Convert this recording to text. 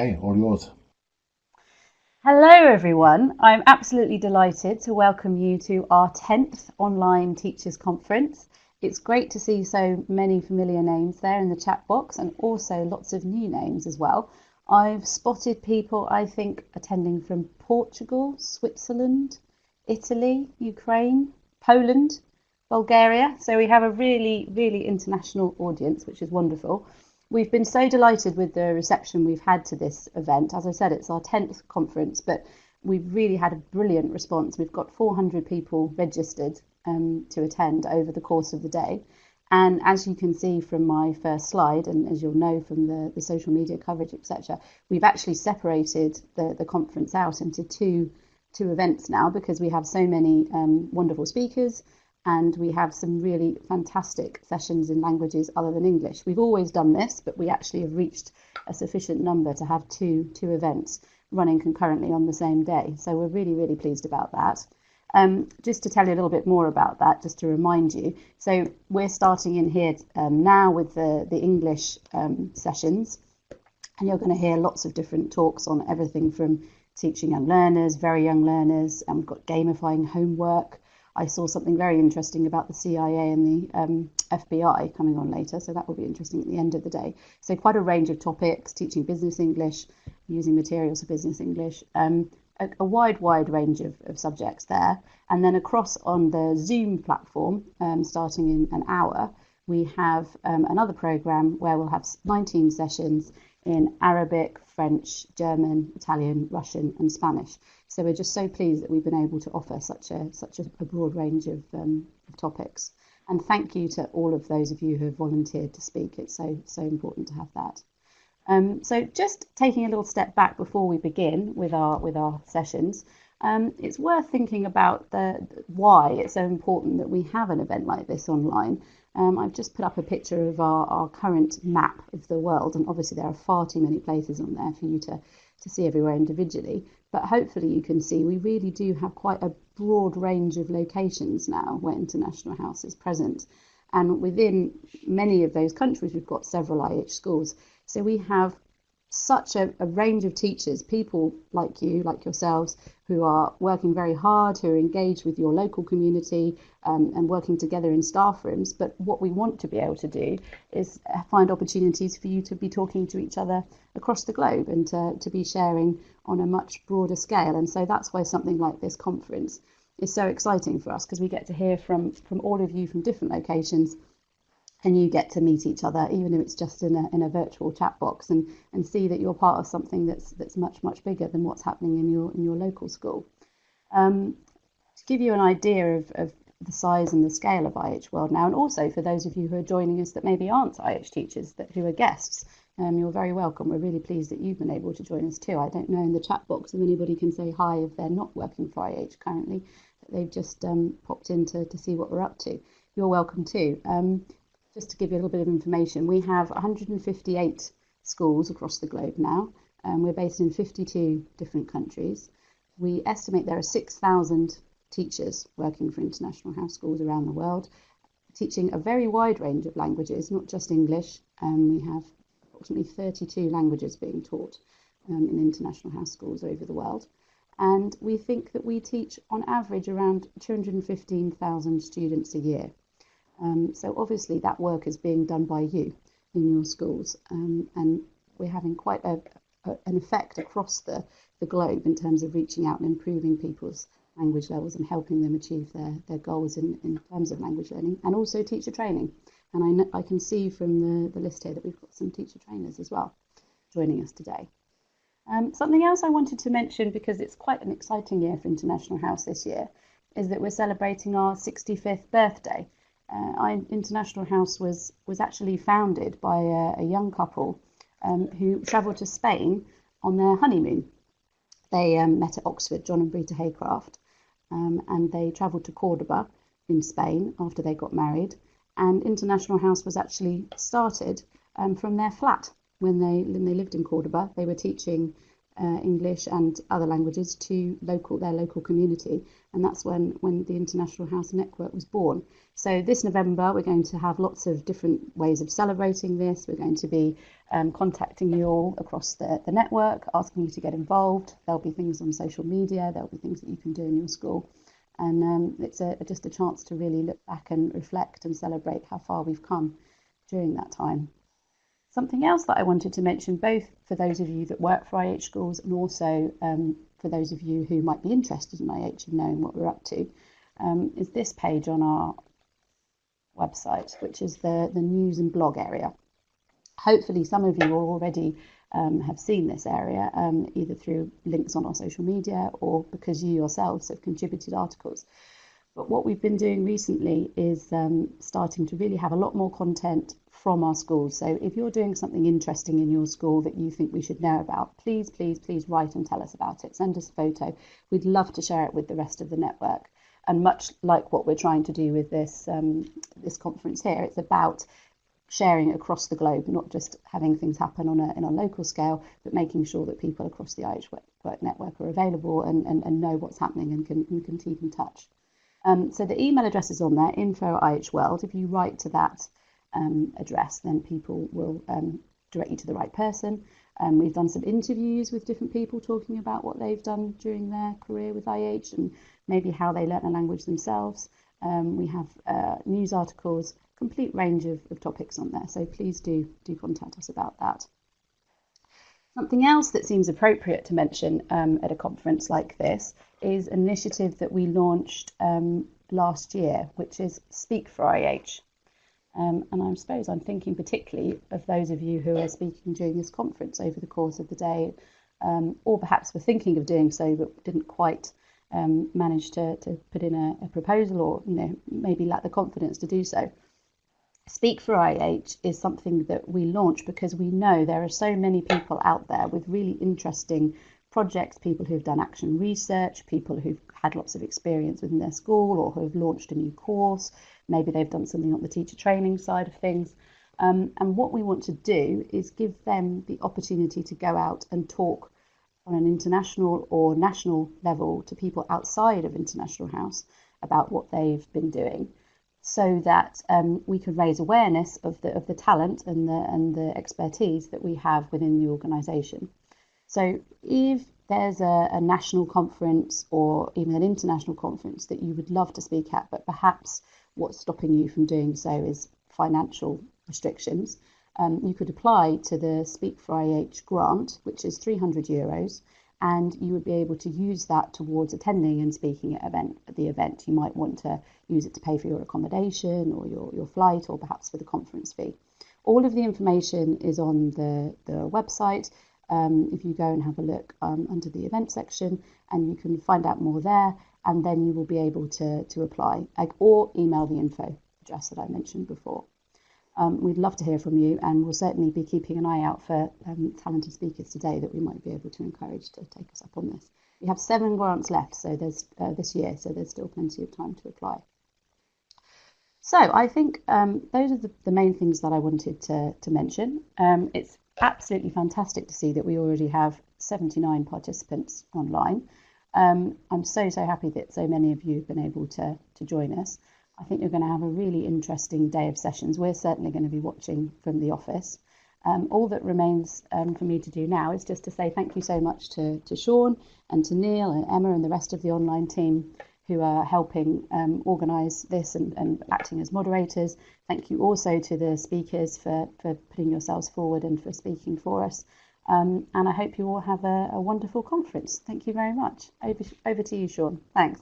Hey, all yours. Hello, everyone. I'm absolutely delighted to welcome you to our 10th online teachers conference. It's great to see so many familiar names there in the chat box and also lots of new names as well. I've spotted people, I think, attending from Portugal, Switzerland, Italy, Ukraine, Poland, Bulgaria. So we have a really, really international audience, which is wonderful. We've been so delighted with the reception we've had to this event. As I said, it's our 10th conference, but we've really had a brilliant response. We've got 400 people registered to attend over the course of the day. And as you can see from my first slide, and as you'll know from the social media coverage, etc., we've actually separated the conference out into two events now because we have so many wonderful speakers and we have some really fantastic sessions in languages other than English. We've always done this, but we actually have reached a sufficient number to have two events running concurrently on the same day. So we're really, really pleased about that. Just to tell you a little bit more about that, just to remind you. So we're starting in here now with the English sessions, and you're going to hear lots of different talks on everything from teaching young learners, very young learners, and we've got gamifying homework. I saw something very interesting about the CIA and the FBI coming on later, so that will be interesting at the end of the day. So quite a range of topics, teaching business English, using materials for business English, a wide range of subjects there. And then across on the Zoom platform, starting in an hour, we have another program where we'll have 19 sessions in Arabic, French, German, Italian, Russian, and Spanish. So we're just so pleased that we've been able to offer such a broad range of topics. And thank you to all of those of you who have volunteered to speak. It's so important to have that. So just taking a little step back before we begin with our sessions, it's worth thinking about why it's so important that we have an event like this online. I've just put up a picture of our current map of the world, and obviously there are far too many places on there for you to see everywhere individually. But hopefully you can see we really do have quite a broad range of locations now where International House is present. And within many of those countries, we've got several IH schools. So we have such a range of teachers, people like you, like yourselves, who are working very hard, who are engaged with your local community and working together in staff rooms. But what we want to be able to do is find opportunities for you to be talking to each other across the globe and to be sharing on a much broader scale. And so that's why something like this conference is so exciting for us, because we get to hear from all of you from different locations, and you get to meet each other, even if it's just in a virtual chat box, and see that you're part of something that's much bigger than what's happening in your local school. To give you an idea of the size and the scale of IH World now, and also for those of you who are joining us that maybe aren't IH teachers, who are guests, you're very welcome. We're really pleased that you've been able to join us too. I don't know in the chat box if anybody can say hi if they're not working for IH currently, but they've just popped in to see what we're up to. You're welcome too. Just to give you a little bit of information, we have 158 schools across the globe now. We're based in 52 different countries. We estimate there are 6,000 teachers working for International House schools around the world, teaching a very wide range of languages, not just English. We have approximately 32 languages being taught in International House schools over the world. And we think that we teach on average around 215,000 students a year. So obviously that work is being done by you in your schools, and we're having quite an effect across the globe in terms of reaching out and improving people's language levels and helping them achieve their goals in terms of language learning, and also teacher training. And I can see from the list here that we've got some teacher trainers as well joining us today. Something else I wanted to mention, because it's quite an exciting year for International House this year, is that we're celebrating our 65th birthday. International House was actually founded by a young couple who travelled to Spain on their honeymoon. They met at Oxford, John and Brita Haycraft, and they travelled to Cordoba in Spain after they got married. And International House was actually started from their flat when they lived in Cordoba. They were teaching English and other languages to their local community, and that's when the International House Network was born. So this November we're going to have lots of different ways of celebrating this. We're going to be contacting you all across the network, asking you to get involved. There'll be things on social media, there'll be things that you can do in your school, and it's just a chance to really look back and reflect and celebrate how far we've come during that time. Something else that I wanted to mention, both for those of you that work for IH schools and also for those of you who might be interested in IH and knowing what we're up to, is this page on our website, which is the news and blog area. Hopefully some of you already have seen this area, either through links on our social media or because you yourselves have contributed articles. But what we've been doing recently is starting to really have a lot more content from our schools. So if you're doing something interesting in your school that you think we should know about, please write and tell us about it. Send us a photo. We'd love to share it with the rest of the network. And much like what we're trying to do with this this conference here, it's about sharing across the globe, not just having things happen on a local scale, but making sure that people across the IH Work Network are available and know what's happening and can keep in touch. So the email address is on there, info@ihworld. If you write to that address, then people will direct you to the right person. We've done some interviews with different people talking about what they've done during their career with IH and maybe how they learnt a language themselves. We have news articles, complete range of topics on there, so please do contact us about that. Something else that seems appropriate to mention at a conference like this is an initiative that we launched last year, which is Speak for IH. And I suppose I'm thinking particularly of those of you who are speaking during this conference over the course of the day, or perhaps were thinking of doing so but didn't quite manage to put in a proposal, or maybe lack the confidence to do so. Speak for IH is something that we launched because we know there are so many people out there with really interesting projects, people who've done action research, people who've had lots of experience within their school or who have launched a new course. Maybe they've done something on the teacher training side of things. And what we want to do is give them the opportunity to go out and talk on an international or national level to people outside of International House about what they've been doing, so that we could raise awareness of the talent and the expertise that we have within the organisation. So if there's a national conference or even an international conference that you would love to speak at, but perhaps what's stopping you from doing so is financial restrictions, you could apply to the Speak for IH grant, which is €300, and you would be able to use that towards attending and speaking at the event. You might want to use it to pay for your accommodation or your flight, or perhaps for the conference fee. All of the information is on the website. If you go and have a look under the event section, and you can find out more there, and then you will be able to apply, or email the info address that I mentioned before. We'd love to hear from you, and we'll certainly be keeping an eye out for talented speakers today that we might be able to encourage to take us up on this. We have 7 grants left, so there's this year, so there's still plenty of time to apply. So I think those are the main things that I wanted to mention. It's absolutely fantastic to see that we already have 79 participants online. I'm so happy that so many of you have been able to join us. I think you're going to have a really interesting day of sessions. We're certainly going to be watching from the office. All that remains for me to do now is just to say thank you so much to Sean and to Neil and Emma and the rest of the online team who are helping organise this and acting as moderators. Thank you also to the speakers for putting yourselves forward and for speaking for us. And I hope you all have a wonderful conference. Thank you very much. Over to you, Sean. Thanks.